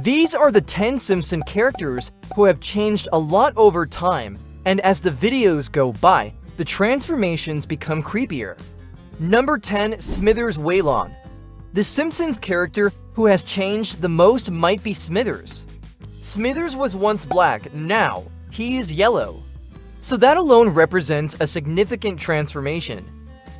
These are the 10 Simpson characters who have changed a lot over time, and as the videos go by, the transformations become creepier. Number 10. Smithers Waylon. The Simpsons character who has changed the most might be Smithers. Smithers was once black, now he is yellow. So that alone represents a significant transformation.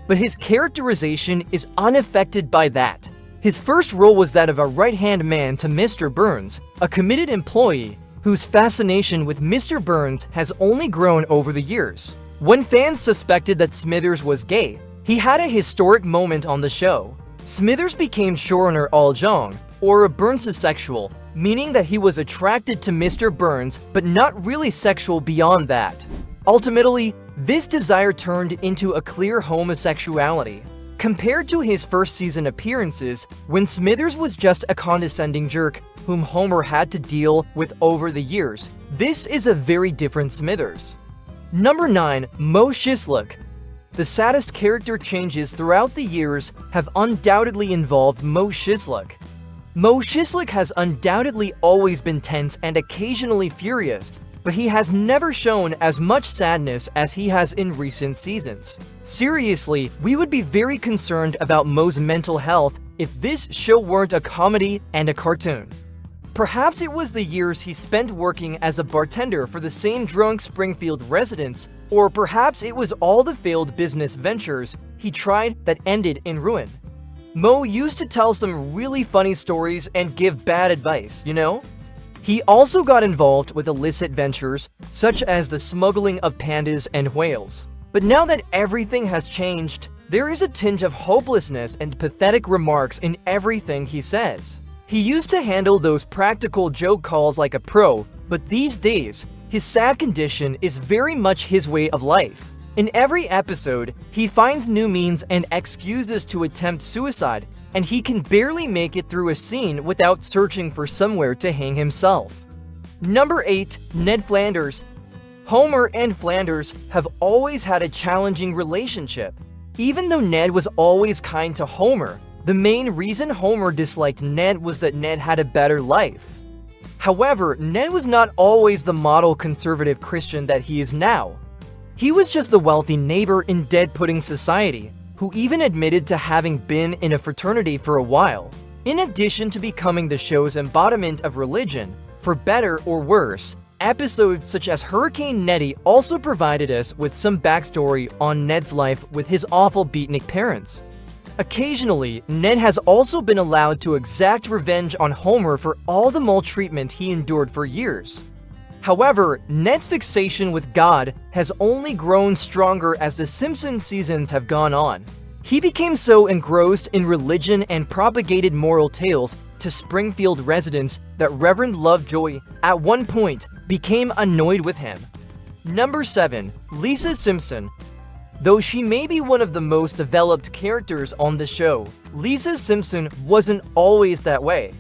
But his characterization is unaffected by that. His first role was that of a right-hand man to Mr. Burns, a committed employee whose fascination with Mr. Burns has only grown over the years. When fans suspected that Smithers was gay, he had a historic moment on the show. Smithers became showrunner All-Jong, or a Burnsisexual, meaning that he was attracted to Mr. Burns but not really sexual beyond that. Ultimately, this desire turned into a clear homosexuality. Compared to his first season appearances, when Smithers was just a condescending jerk whom Homer had to deal with over the years, this is a very different Smithers. Number 9. Moe Szyslak. The saddest character changes throughout the years have undoubtedly involved Moe Szyslak. Moe Szyslak has undoubtedly always been tense and occasionally furious, but he has never shown as much sadness as he has in recent seasons. Seriously, we would be very concerned about Moe's mental health if this show weren't a comedy and a cartoon. Perhaps it was the years he spent working as a bartender for the same drunk Springfield residents, or perhaps it was all the failed business ventures he tried that ended in ruin. Moe used to tell some really funny stories and give bad advice, you know? He also got involved with illicit ventures, such as the smuggling of pandas and whales. But now that everything has changed, there is a tinge of hopelessness and pathetic remarks in everything he says. He used to handle those practical joke calls like a pro, but these days, his sad condition is very much his way of life. In every episode, he finds new means and excuses to attempt suicide, and he can barely make it through a scene without searching for somewhere to hang himself. Number 8. Ned Flanders. Homer and Flanders have always had a challenging relationship. Even though Ned was always kind to Homer, the main reason Homer disliked Ned was that Ned had a better life. However, Ned was not always the model conservative Christian that he is now. He was just the wealthy neighbor in dead pudding society, who even admitted to having been in a fraternity for a while. In addition to becoming the show's embodiment of religion, for better or worse, episodes such as Hurricane Nettie also provided us with some backstory on Ned's life with his awful beatnik parents. Occasionally, Ned has also been allowed to exact revenge on Homer for all the maltreatment he endured for years. However, Ned's fixation with God has only grown stronger as the Simpsons seasons have gone on. He became so engrossed in religion and propagated moral tales to Springfield residents that Reverend Lovejoy, at one point, became annoyed with him. Number 7. Lisa Simpson. Though she may be one of the most developed characters on the show, Lisa Simpson wasn't always that way.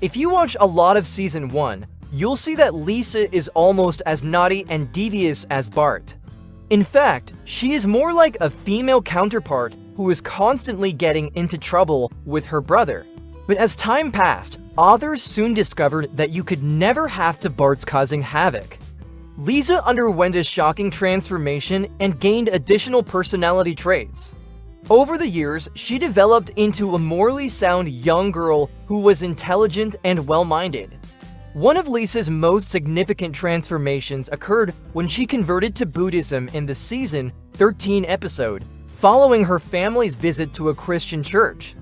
If you watch a lot of Season 1, you'll see that Lisa is almost as naughty and devious as Bart. In fact, she is more like a female counterpart who is constantly getting into trouble with her brother. But as time passed, authors soon discovered that you could never have to Bart's causing havoc. Lisa underwent a shocking transformation and gained additional personality traits. Over the years, she developed into a morally sound young girl who was intelligent and well-minded. One of Lisa's most significant transformations occurred when she converted to Buddhism in the season 13 episode, following her family's visit to a Christian church.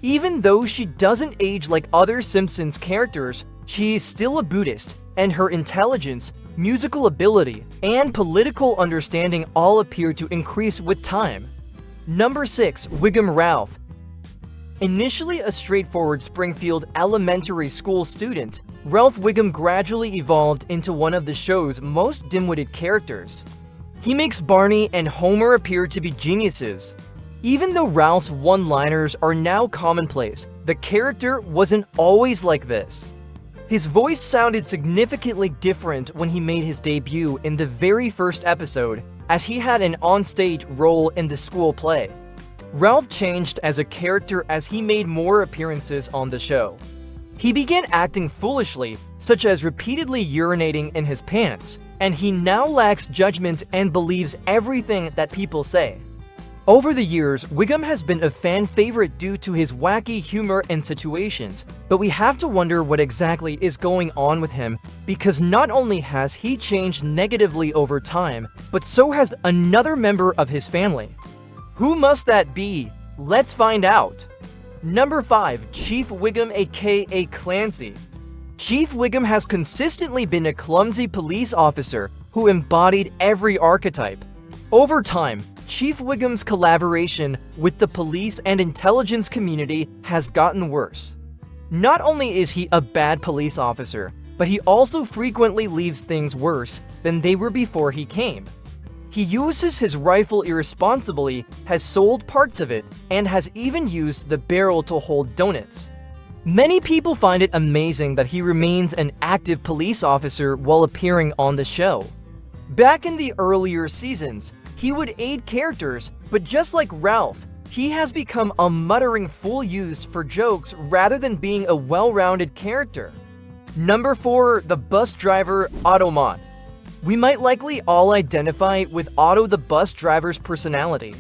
Even though she doesn't age like other Simpsons characters, she is still a Buddhist, and her intelligence, musical ability, and political understanding all appear to increase with time. Number 6. Wiggum Ralph. Initially a straightforward Springfield elementary school student, Ralph Wiggum gradually evolved into one of the show's most dim-witted characters. He makes Barney and Homer appear to be geniuses. Even though Ralph's one-liners are now commonplace, the character wasn't always like this. His voice sounded significantly different when he made his debut in the very first episode, as he had an onstage role in the school play. Ralph changed as a character as he made more appearances on the show. He began acting foolishly, such as repeatedly urinating in his pants, and he now lacks judgment and believes everything that people say. Over the years, Wiggum has been a fan favorite due to his wacky humor and situations, but we have to wonder what exactly is going on with him, because not only has he changed negatively over time, but so has another member of his family. Who must that be? Let's find out. Number 5. Chief Wiggum aka Clancy. Chief Wiggum has consistently been a clumsy police officer who embodied every archetype. Over time, Chief Wiggum's collaboration with the police and intelligence community has gotten worse. Not only is he a bad police officer, but he also frequently leaves things worse than they were before he came. He uses his rifle irresponsibly, has sold parts of it, and has even used the barrel to hold donuts. Many people find it amazing that he remains an active police officer while appearing on the show. Back in the earlier seasons, he would aid characters, but just like Ralph, he has become a muttering fool used for jokes rather than being a well-rounded character. Number 4. The bus driver, Otto Mann. We might likely all identify with Otto the bus driver's personality.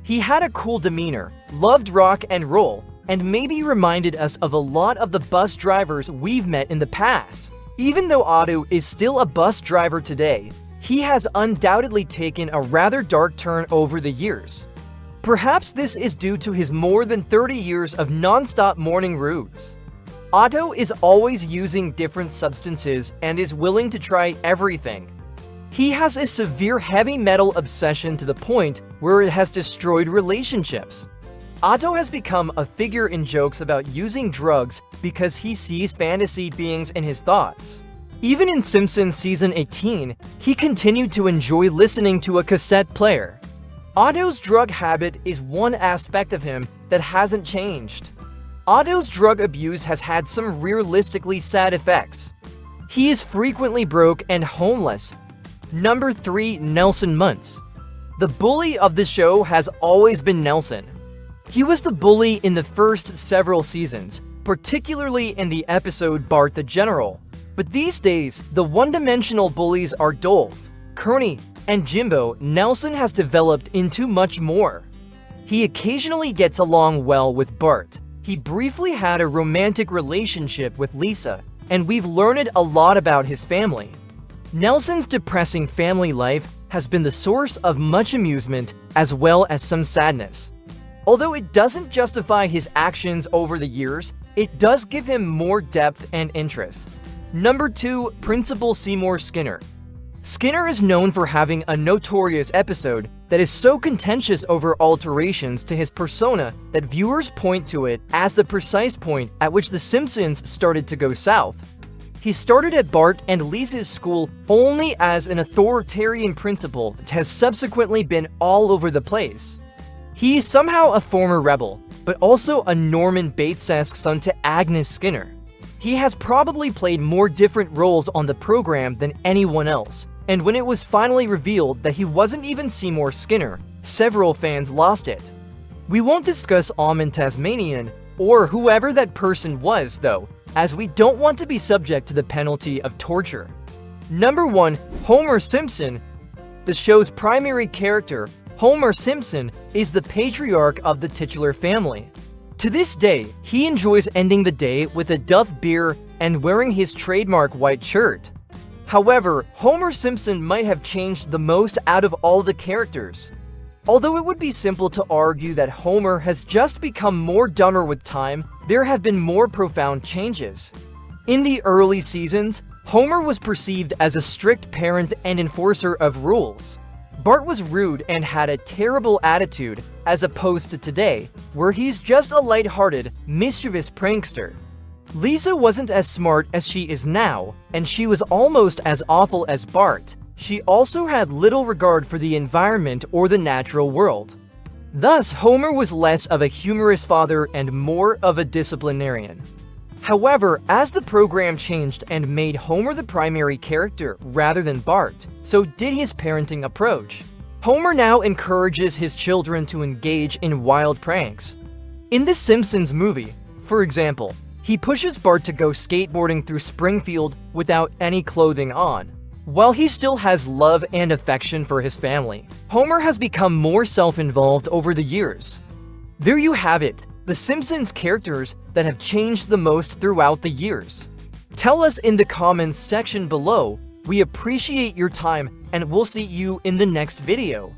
He had a cool demeanor, loved rock and roll, and maybe reminded us of a lot of the bus drivers we've met in the past. Even though Otto is still a bus driver today, he has undoubtedly taken a rather dark turn over the years. Perhaps this is due to his more than 30 years of non-stop morning routes. Otto is always using different substances and is willing to try everything. He has a severe heavy metal obsession to the point where it has destroyed relationships. Otto has become a figure in jokes about using drugs because he sees fantasy beings in his thoughts. Even in Simpsons season 18, he continued to enjoy listening to a cassette player. Otto's drug habit is one aspect of him that hasn't changed. Otto's drug abuse has had some realistically sad effects. He is frequently broke and homeless. Number 3. Nelson Muntz. The bully of the show has always been Nelson. He was the bully in the first several seasons, particularly in the episode Bart the General. But these days, the one-dimensional bullies are Dolph, Kearney, and Jimbo. Nelson has developed into much more. He occasionally gets along well with Bart. He briefly had a romantic relationship with Lisa, and we've learned a lot about his family. Nelson's depressing family life has been the source of much amusement as well as some sadness. Although it doesn't justify his actions over the years, it does give him more depth and interest. Number 2. Principal Seymour Skinner. Skinner is known for having a notorious episode that is so contentious over alterations to his persona that viewers point to it as the precise point at which The Simpsons started to go south. He started at Bart and Lisa's school only as an authoritarian principal that has subsequently been all over the place. He is somehow a former rebel, but also a Norman Bates-esque son to Agnes Skinner. He has probably played more different roles on the program than anyone else, and when it was finally revealed that he wasn't even Seymour Skinner, several fans lost it. We won't discuss Almond Tasmanian, or whoever that person was though, as we don't want to be subject to the penalty of torture. Number 1. Homer Simpson. The show's primary character, Homer Simpson, is the patriarch of the titular family. To this day, he enjoys ending the day with a Duff beer and wearing his trademark white shirt. However, Homer Simpson might have changed the most out of all the characters. Although it would be simple to argue that Homer has just become more dumber with time, there have been more profound changes. In the early seasons, Homer was perceived as a strict parent and enforcer of rules. Bart was rude and had a terrible attitude, as opposed to today, where he's just a light-hearted, mischievous prankster. Lisa wasn't as smart as she is now, and she was almost as awful as Bart. She also had little regard for the environment or the natural world. Thus, Homer was less of a humorous father and more of a disciplinarian. However, as the program changed and made Homer the primary character rather than Bart, so did his parenting approach. Homer now encourages his children to engage in wild pranks. In The Simpsons movie, for example, He pushes Bart to go skateboarding through Springfield without any clothing on. While he still has love and affection for his family, Homer has become more self-involved over the years. There you have it, the Simpsons characters that have changed the most throughout the years. Tell us in the comments section below. We appreciate your time, and we'll see you in the next video.